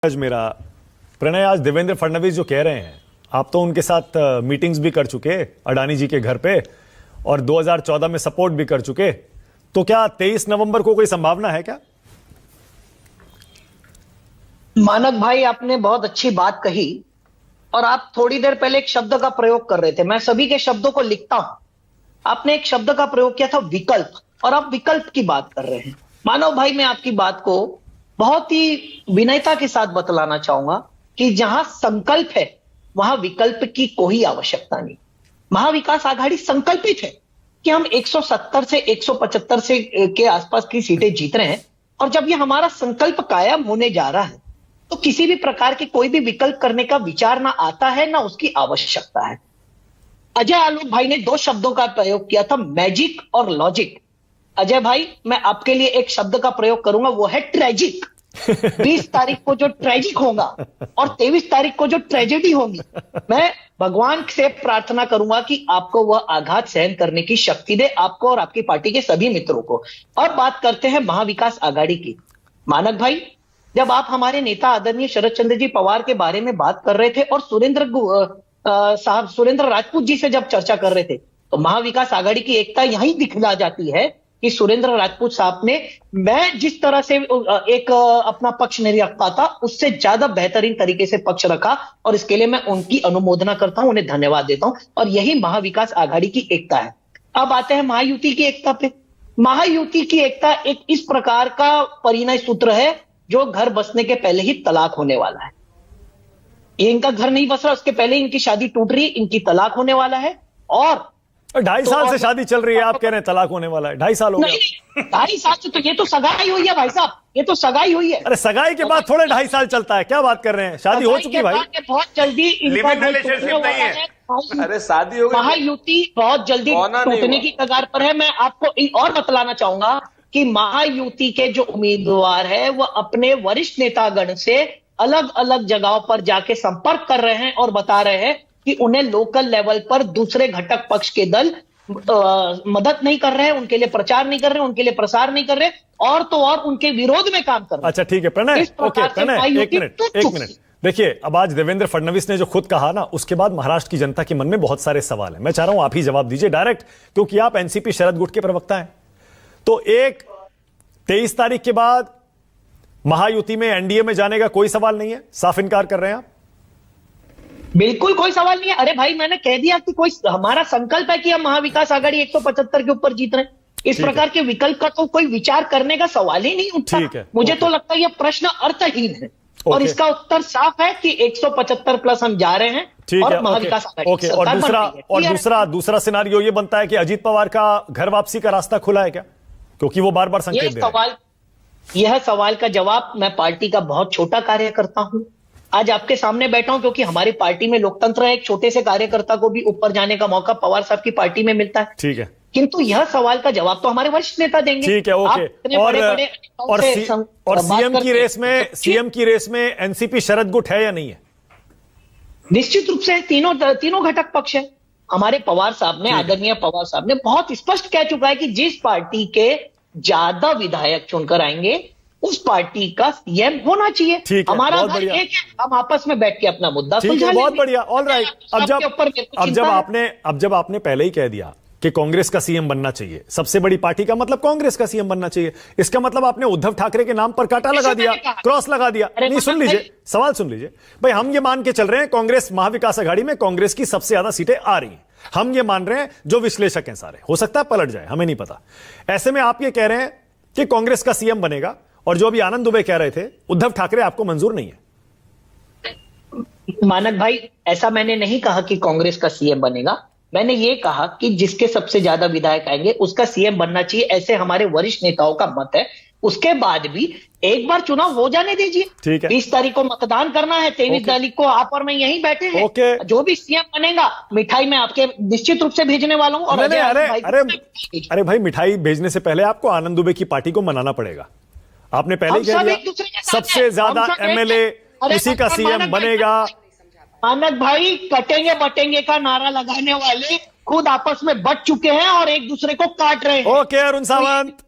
आज मेरा प्रणय, आज देवेंद्र फडणवीस जो कह रहे हैं, आप तो उनके साथ मीटिंग्स भी कर चुके अडानी जी के घर पे और 2014 में सपोर्ट भी कर चुके, तो क्या 23 नवंबर को कोई संभावना है क्या? मानक भाई, आपने बहुत अच्छी बात कही और आप थोड़ी देर पहले एक शब्द का प्रयोग कर रहे थे। मैं सभी के शब्दों को लिखता हूं। आपने एक शब्द का प्रयोग किया था, विकल्प, और आप विकल्प की बात कर रहे हैं। मानव भाई, मैं आपकी बात को बहुत ही विनयता के साथ बतलाना चाहूंगा कि जहां संकल्प है वहां विकल्प की कोई आवश्यकता नहीं। महाविकास आघाड़ी संकल्पित है कि हम 170 से 175 से के आसपास की सीटें जीत रहे हैं, और जब ये हमारा संकल्प कायम होने जा रहा है तो किसी भी प्रकार के कोई भी विकल्प करने का विचार ना आता है, ना उसकी आवश्यकता है। अजय आलोक भाई ने दो शब्दों का प्रयोग किया था, मैजिक और लॉजिक। अजय भाई, मैं आपके लिए एक शब्द का प्रयोग करूंगा, वो है ट्रेजिक। 20 तारीख को जो ट्रेजिक होगा और 23 तारीख को जो ट्रेजेडी होगी, मैं भगवान से प्रार्थना करूंगा कि आपको वह आघात सहन करने की शक्ति दे, आपको और आपकी पार्टी के सभी मित्रों को। और बात करते हैं महाविकास आघाड़ी की। मानक भाई, जब आप हमारे नेता आदरणीय शरद चंद्र जी पवार के बारे में बात कर रहे थे और सुरेंद्र राजपूत जी से जब चर्चा कर रहे थे, तो महाविकास आघाड़ी की एकता यहीं दिखला जाती है कि सुरेंद्र राजपूत साहब ने, मैं जिस तरह से एक अपना पक्ष नहीं रख पाता, उससे ज्यादा बेहतरीन तरीके से पक्ष रखा, और इसके लिए मैं उनकी अनुमोदना करता हूं, उन्हें धन्यवाद देता हूं। और यही महाविकास आघाड़ी की एकता है। अब आते हैं महायुति की एकता पे। महायुति की एकता एक इस प्रकार का परिणय सूत्र है जो घर बसने के पहले ही तलाक होने वाला है। ये इनका घर नहीं बस रहा, उसके पहले इनकी शादी टूट रही, इनकी तलाक होने वाला है। और 2.5 साल से शादी चल रही है, आप कह रहे हैं तलाक होने वाला है? 2.5 साल हो गया? 2.5 साल से तो ये तो सगाई हुई है भाई साहब, ये तो सगाई हुई है। अरे सगाई के बाद थोड़े 2.5 साल चलता है, क्या बात कर रहे हैं? शादी हो चुकी भाई, बहुत जल्दी इनका रिलेशनशिप नहीं है। अरे शादी हो गई, महायुति बहुत जल्दी टूटने की कगार पर है। मैं आपको और बतलाना चाहूंगा कि महायुति के जो उम्मीदवार है वह अपने वरिष्ठ नेतागण से अलग अलग जगहों पर जाके संपर्क कर रहे हैं और बता रहे हैं कि उन्हें लोकल लेवल पर दूसरे घटक पक्ष के दल मदद नहीं कर रहे हैं, उनके लिए प्रचार नहीं कर रहे, उनके लिए प्रसार नहीं कर रहे, और तो और उनके विरोध में काम कर रहे हैं। अच्छा ठीक है प्रणय, ओके प्रणय, एक मिनट। देखिए, अब आज देवेंद्र फडणवीस ने जो खुद कहा ना, उसके बाद महाराष्ट्र की जनता के मन में बहुत सारे सवाल हैं। मैं चाह रहा हूं आप ही जवाब दीजिए डायरेक्ट, क्योंकि आप एनसीपी शरद गुट के प्रवक्ता हैं। तो 23 तारीख के बाद महायुति में, एनडीए में जाने का कोई सवाल नहीं है? साफ इनकार कर रहे हैं आप? बिल्कुल कोई सवाल नहीं है। अरे भाई, मैंने कह दिया कि कोई हमारा संकल्प है कि हम महाविकास आघाड़ी 175 के ऊपर जीत रहे हैं। इस प्रकार के विकल्प का तो कोई विचार करने का सवाल ही नहीं उठता। ठीक है, मुझे तो लगता है यह प्रश्न अर्थहीन है, और इसका उत्तर साफ है कि 175 प्लस हम जा रहे हैं। ठीक और है, महाविकास आघाड़ी ओके। और दूसरा सिनारियो ये बनता है कि अजीत पवार का घर वापसी का रास्ता खुला है क्या? क्योंकि वो बार बार संकेत दे रहे हैं। यह सवाल का जवाब, मैं पार्टी का बहुत छोटा कार्यकर्ता हूं, आज आपके सामने बैठा हूं क्योंकि हमारी पार्टी में लोकतंत्र है। एक छोटे से कार्यकर्ता को भी ऊपर जाने का मौका पवार साहब की पार्टी में मिलता है। ठीक है, किंतु यह सवाल का जवाब तो हमारे वरिष्ठ नेता देंगे। ठीक है, ओके। और सीएम की रेस में एनसीपी शरद गुट है या नहीं है? निश्चित रूप से तीनों घटक पक्ष है। हमारे पवार साहब ने, आदरणीय पवार साहब ने बहुत स्पष्ट कह चुका है कि जिस पार्टी के ज्यादा विधायक चुनकर आएंगे उस पार्टी का सीएम होना चाहिए। हमारा घर एक है, हम आपस में बैठ के अपना मुद्दा सुलझा लेंगे। बहुत बढ़िया, ऑल राइट। अब जब आपने पहले ही कह दिया कि कांग्रेस का सीएम बनना चाहिए, सबसे बड़ी पार्टी का मतलब कांग्रेस का सीएम बनना चाहिए, इसका मतलब आपने उद्धव ठाकरे के नाम पर कांटा लगा दिया, क्रॉस लगा दिया। नहीं, सुन लीजिए, सवाल सुन लीजिए भाई। हम ये मान के चल रहे हैं कांग्रेस महाविकास आघाड़ी में कांग्रेस की सबसे ज्यादा सीटें आ रही हैं, हम ये मान रहे हैं। जो विश्लेषक हैं सारे, हो सकता है पलट जाए, हमें नहीं पता। ऐसे में आप ये कह रहे हैं कि कांग्रेस का सीएम बनेगा, और जो अभी आनंद दुबे कह रहे थे उद्धव ठाकरे आपको मंजूर नहीं है? मानक भाई, ऐसा मैंने नहीं कहा कि कांग्रेस का सीएम बनेगा। मैंने ये कहा कि जिसके सबसे ज्यादा विधायक आएंगे उसका सीएम बनना चाहिए, ऐसे हमारे वरिष्ठ नेताओं का मत है। उसके बाद भी एक बार चुनाव हो जाने दीजिए। ठीक है, 20 तारीख को मतदान करना है, 23 तारीख को आप और मैं यहीं बैठे हैं। ओके। जो भी सीएम बनेगा, मिठाई मैं आपके निश्चित रूप से भेजने वाला हूं। और अरे भाई, मिठाई भेजने से पहले आपको आनंद दुबे की पार्टी को मनाना पड़ेगा। आपने पहले ही कह दिया सबसे ज्यादा एमएलए इसी का सीएम बनेगा। मानक भाई, कटेंगे बटेंगे का नारा लगाने वाले खुद आपस में बट चुके हैं और एक दूसरे को काट रहे हैं। ओके अरुण सावंत।